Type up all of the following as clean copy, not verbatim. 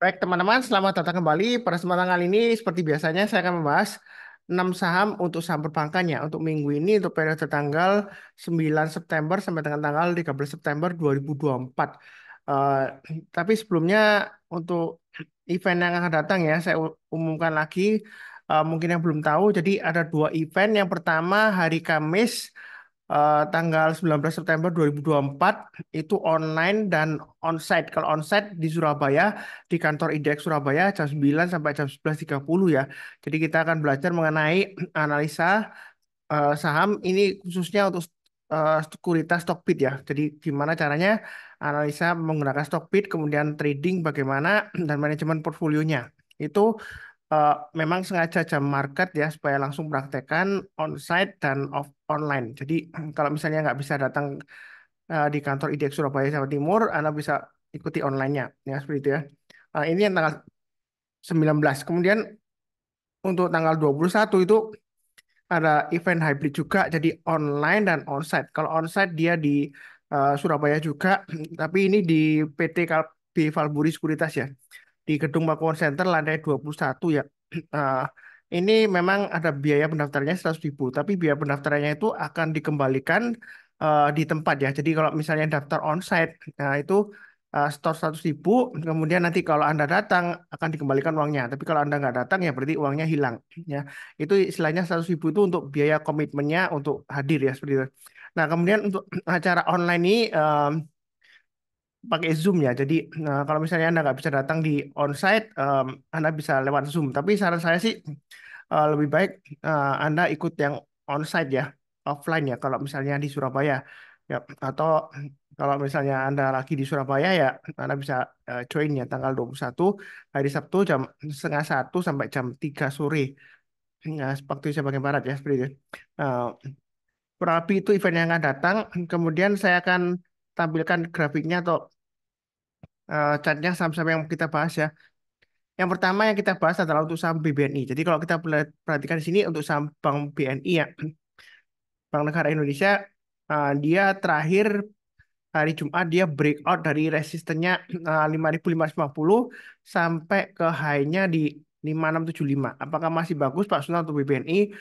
Baik, teman-teman, selamat datang kembali. Pada kesempatan kali ini, seperti biasanya, saya akan membahas 6 saham untuk saham perbankan ya. Untuk minggu ini, untuk periode tanggal 9 September sampai dengan tanggal 13 September 2024. Eh, tapi sebelumnya, untuk event yang akan datang ya, saya umumkan lagi. Mungkin yang belum tahu, jadi ada dua event. Yang pertama, hari Kamis, tanggal 19 September 2024 itu online dan onsite. Kalau onsite di Surabaya, di kantor IDX Surabaya jam 9 sampai jam 11.30 ya. Jadi kita akan belajar mengenai analisa saham ini khususnya untuk sekuritas Stockbit ya. Jadi gimana caranya analisa menggunakan Stockbit, kemudian trading bagaimana dan manajemen portfolionya. Itu eh, memang sengaja jam market ya supaya langsung praktekkan onsite dan off online. Jadi kalau misalnya nggak bisa datang di kantor IDX Surabaya Jawa Timur, Anda bisa ikuti online-nya ya seperti itu ya. Ini yang tanggal 19. Kemudian untuk tanggal 21 itu ada event hybrid juga jadi online dan onsite. Kalau onsite dia di Surabaya juga, tapi ini di PT Kalbe Valburi Sekuritas ya di Gedung Pakuwon Center lantai 21 ya. Eh, ini memang ada biaya pendaftarannya 100.000, tapi biaya pendaftarannya itu akan dikembalikan di tempat ya. Jadi kalau misalnya daftar onsite, nah itu store 100.000, kemudian nanti kalau Anda datang akan dikembalikan uangnya. Tapi kalau Anda nggak datang ya berarti uangnya hilang ya. Itu istilahnya 100.000 itu untuk biaya komitmennya untuk hadir ya seperti itu. Nah, kemudian untuk acara online ini pakai Zoom ya. Jadi kalau misalnya Anda nggak bisa datang di onsite, Anda bisa lewat Zoom. Tapi saran saya sih lebih baik Anda ikut yang onsite ya, offline ya. Kalau misalnya di Surabaya ya, atau kalau misalnya Anda lagi di Surabaya ya, Anda bisa join ya tanggal 21 hari Sabtu jam setengah satu sampai jam 3 sore. Ya, waktu Indonesia bagian Barat ya seperti itu. Uh, Kurang lebih itu event yang akan datang. Kemudian saya akan tampilkan grafiknya atau chartnya saham-saham yang kita bahas ya. Yang pertama yang kita bahas adalah untuk saham BBNI. Jadi kalau kita perhatikan di sini untuk saham Bank BNI ya, Bank Negara Indonesia, dia terakhir hari Jumat dia breakout dari resistennya 5.550 sampai ke high-nya di 5.675. Apakah masih bagus Pak Sunal untuk BBNI?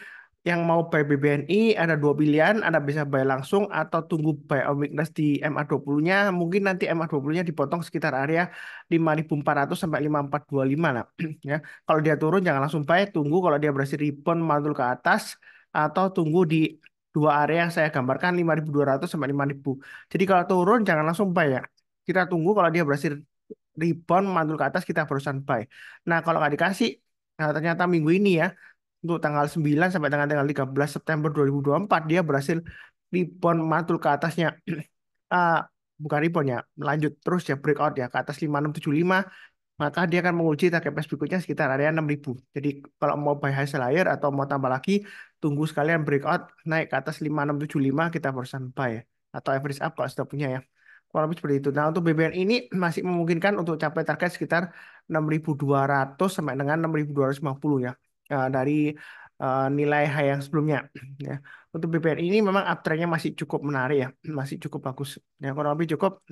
Yang mau buy BBNI ada dua pilihan, Anda bisa buy langsung atau tunggu buy on weakness di MA20-nya. Mungkin nanti MA20-nya dipotong sekitar area 5.400 sampai 5.425 lah. Ya. Kalau dia turun jangan langsung buy, tunggu kalau dia berhasil rebound mantul ke atas atau tunggu di dua area yang saya gambarkan 5.200 sampai 5.000. Jadi kalau turun jangan langsung buy ya. Kita tunggu kalau dia berhasil rebound mantul ke atas kita barusan buy. Nah, kalau nggak dikasih, nah ternyata minggu ini ya untuk tanggal 9 sampai tanggal 13 September 2024 dia berhasil rebound mantul ke atasnya. Ah, bukan rebound ya, lanjut terus ya breakout ya ke atas 5.675, maka dia akan menguji target price berikutnya sekitar area 6.000. Jadi kalau mau buy high sell higher atau mau tambah lagi, tunggu sekalian breakout naik ke atas 5.675 kita barusan buy ya. Atau average up kalau sudah punya ya. Kurang lebih seperti itu. Nah, untuk BBN ini masih memungkinkan untuk capai target sekitar 6.200 sampai dengan 6.250 ya. Dari nilai high yang sebelumnya. Ya. Untuk BBN ini memang uptrendnya masih cukup menarik ya. Masih cukup bagus. Ya, kurang lebih cukup.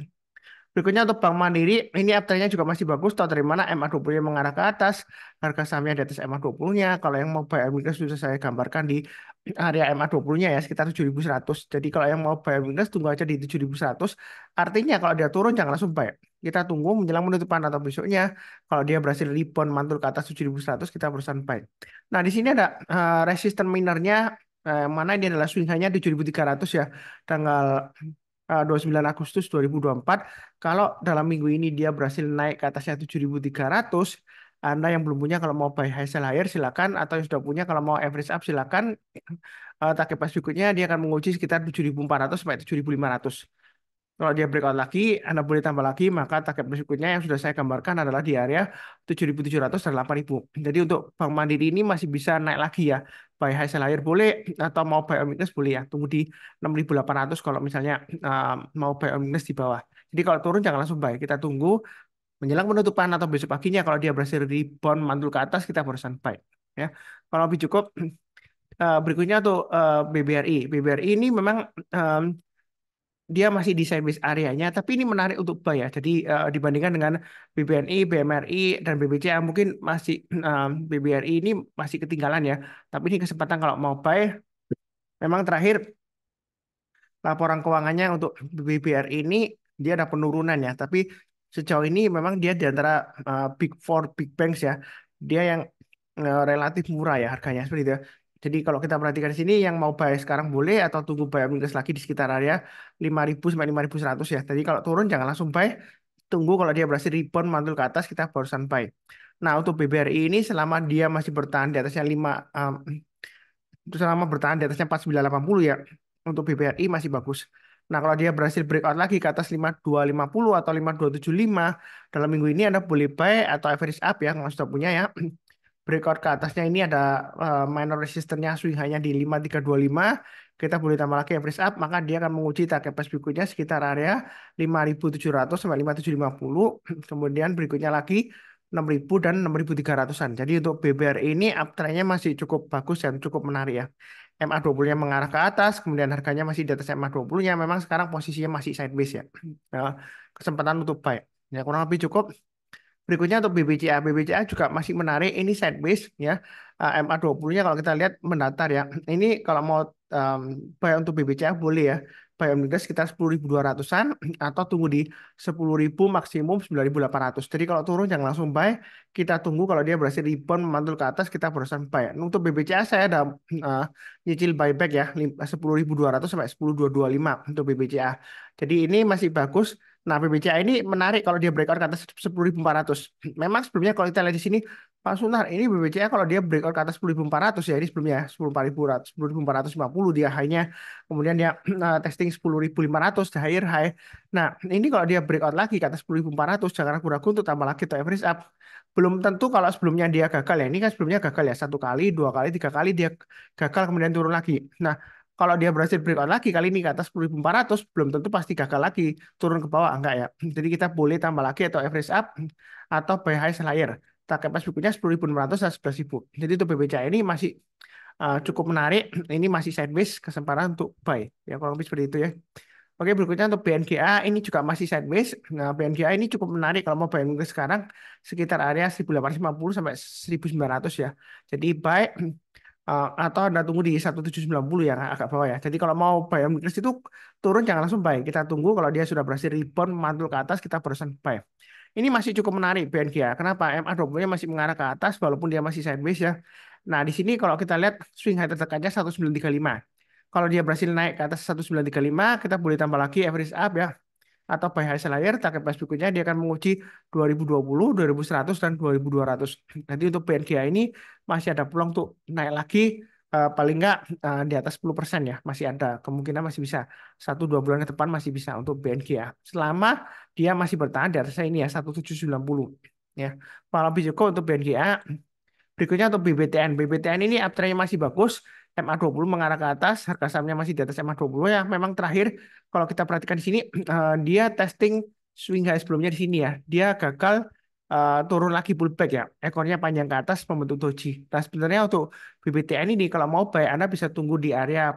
Berikutnya untuk Bank Mandiri, ini uptrendnya juga masih bagus. Tahu dari mana MA20 mengarah ke atas, harga sahamnya di atas MA20-nya. Kalau yang mau buy weakness sudah saya gambarkan di area MA20-nya ya, sekitar 7.100. Jadi kalau yang mau buy weakness tunggu aja di 7.100. Artinya kalau dia turun jangan langsung buy. Kita tunggu menjelang penutupan atau besoknya. Kalau dia berhasil rebound mantul ke atas 7.100, kita berusaha buy. Nah, di sini ada resisten minernya, mana ini adalah swing high-nya 7.300 ya, tanggal 29 Agustus 2024. Kalau dalam minggu ini dia berhasil naik ke atasnya 7.300, Anda yang belum punya kalau mau buy high sell higher silakan, atau yang sudah punya kalau mau average up silakan. Target price berikutnya dia akan menguji sekitar 7.400 sampai 7.500. Kalau dia breakout lagi, Anda boleh tambah lagi, maka target berikutnya yang sudah saya gambarkan adalah di area 7.700 dan 8.000. Jadi untuk Bank Mandiri ini masih bisa naik lagi ya. Buy high sell higher boleh, atau mau buy on weakness boleh ya. Tunggu di 6.800 kalau misalnya mau buy on weakness di bawah. Jadi kalau turun jangan langsung buy. Kita tunggu menjelang penutupan atau besok paginya kalau dia berhasil rebound mantul ke atas kita barusan buy. Ya, kalau lebih cukup. Berikutnya tuh BBRI. BBRI ini memang dia masih di sideways areanya, tapi ini menarik untuk buy ya. Jadi dibandingkan dengan BBNI, BMRI, dan BBCA mungkin masih BBRI ini masih ketinggalan ya. Tapi ini kesempatan kalau mau buy. Memang terakhir laporan keuangannya untuk BBRI ini dia ada penurunan ya. Tapi sejauh ini memang dia di antara Big Four, Big Banks ya. Dia yang relatif murah ya harganya seperti itu, ya. Jadi kalau kita perhatikan di sini yang mau buy sekarang boleh atau tunggu buy minus lagi di sekitar area 5.000 sampai 5.100 ya. Jadi kalau turun jangan langsung buy, tunggu kalau dia berhasil rebound mantul ke atas kita barusan buy. Nah, untuk BBRI ini selama dia masih bertahan di atasnya 5 itu selama bertahan di atasnya 4980 ya, untuk BBRI masih bagus. Nah, kalau dia berhasil breakout lagi ke atas 5250 atau 5275 dalam minggu ini Anda boleh buy atau average up ya kalau sudah punya ya. Breakout ke atasnya ini ada minor resistance-nya swing hanya di 5325. Kita boleh tambah lagi average up, maka dia akan menguji target price berikutnya sekitar area 5.700 sampai 5.750. Kemudian berikutnya lagi 6.000 dan 6.300-an. Jadi untuk BBRI ini uptrend-nya masih cukup bagus dan cukup menarik ya. MA20-nya mengarah ke atas, kemudian harganya masih di atas MA20-nya. Memang sekarang posisinya masih sideways ya. Nah, kesempatan untuk buy. Ya, kurang lebih cukup. Berikutnya untuk BBCA. BBCA juga masih menarik. Ini sideways ya. MA20-nya kalau kita lihat mendatar ya. Ini kalau mau buy untuk BBCA boleh ya. Buy on weekday sekitar 10.200-an atau tunggu di 10.000 maksimum 9.800. Jadi kalau turun jangan langsung buy. Kita tunggu kalau dia berhasil rebound memantul ke atas kita barusan buy. Untuk BBCA saya ada nyicil buyback ya 10.200 sampai 10.225 untuk BBCA. Jadi ini masih bagus. Nah, BBCA ini menarik kalau dia breakout ke atas 10.400. Memang sebelumnya kalau kita lihat di sini, Pak Sunar, ini BBCA kalau dia breakout ke atas 10.400 ya, ini sebelumnya 10.450 dia high-nya. Kemudian dia testing 10.500 the higher high. Nah, ini kalau dia breakout lagi ke atas 10.400, jangan ragu-ragu untuk tambah lagi atau average up. Belum tentu kalau sebelumnya dia gagal ya. Ini kan sebelumnya gagal ya, satu kali, dua kali, tiga kali dia gagal kemudian turun lagi. Nah, kalau dia berhasil breakout lagi kali ini ke atas 10.400, belum tentu pasti gagal lagi turun ke bawah, enggak ya. Jadi kita boleh tambah lagi atau average up atau buy high slayer. Target price berikutnya 10.600 dan 11.000. Jadi untuk BBCA ini masih cukup menarik. Ini masih sideways, kesempatan untuk buy. Ya kurang lebih seperti itu ya. Oke, berikutnya untuk BNGA ini juga masih sideways. Nah, BNGA ini cukup menarik kalau mau buy mungkin sekarang sekitar area 1850 sampai 1900 ya. Jadi buy atau Anda tunggu di 1790 yang agak bawah ya. Jadi kalau mau buy on weakness itu turun jangan langsung buy. Kita tunggu kalau dia sudah berhasil rebound mantul ke atas kita barusan buy. Ini masih cukup menarik BNGA. Kenapa? MA20-nya masih mengarah ke atas walaupun dia masih sideways ya. Nah, di sini kalau kita lihat swing high terdekatnya 1935. Kalau dia berhasil naik ke atas 1935, kita boleh tambah lagi average up ya atau buy high seller, target price berikutnya dia akan menguji 2020, 2100 dan 2200. Nanti untuk BNGA ini masih ada peluang untuk naik lagi paling enggak di atas 10% ya. Masih ada kemungkinan masih bisa 1-2 bulan ke depan masih bisa untuk BNGA. Selama dia masih bertahan di atas ini ya 1790 ya. Kalau lebih cukup untuk BNGA. Berikutnya untuk BBTN. BBTN ini uptrend-nya masih bagus. MA20 mengarah ke atas, harga sahamnya masih di atas MA20 ya. Memang terakhir kalau kita perhatikan di sini dia testing swing high sebelumnya di sini ya. Dia gagal turun lagi pullback ya. Ekornya panjang ke atas membentuk doji. Nah, sebenarnya untuk BBTN ini kalau mau buy Anda bisa tunggu di area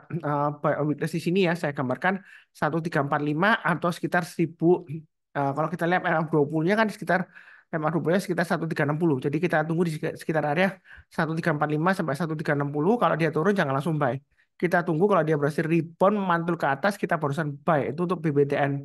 buy on weakness di sini ya. Saya gambarkan 1345 atau sekitar 1000. Kalau kita lihat MA20-nya kan sekitar MA20-nya sekitar 1360. Jadi kita tunggu di sekitar area 1345 sampai 1360. Kalau dia turun jangan langsung buy. Kita tunggu kalau dia berhasil rebound mantul ke atas kita barusan buy. Itu untuk BBTN.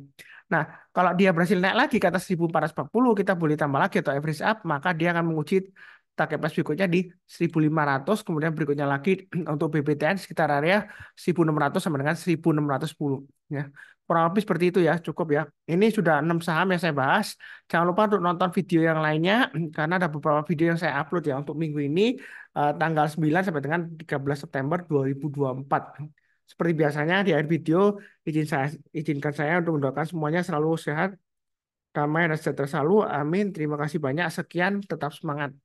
Nah, kalau dia berhasil naik lagi ke atas 1440 kita boleh tambah lagi atau average up, maka dia akan menguji target price berikutnya di 1500, kemudian berikutnya lagi untuk BBTN sekitar area 1600 sampai dengan 1610 ya. Kurang lebih seperti itu ya, cukup ya. Ini sudah 6 saham yang saya bahas. Jangan lupa untuk nonton video yang lainnya karena ada beberapa video yang saya upload ya untuk minggu ini tanggal 9 sampai dengan 13 September 2024. Seperti biasanya di akhir video izinkan saya untuk mendoakan semuanya selalu sehat, damai dan sejahtera selalu. Amin. Terima kasih banyak. Sekian, tetap semangat.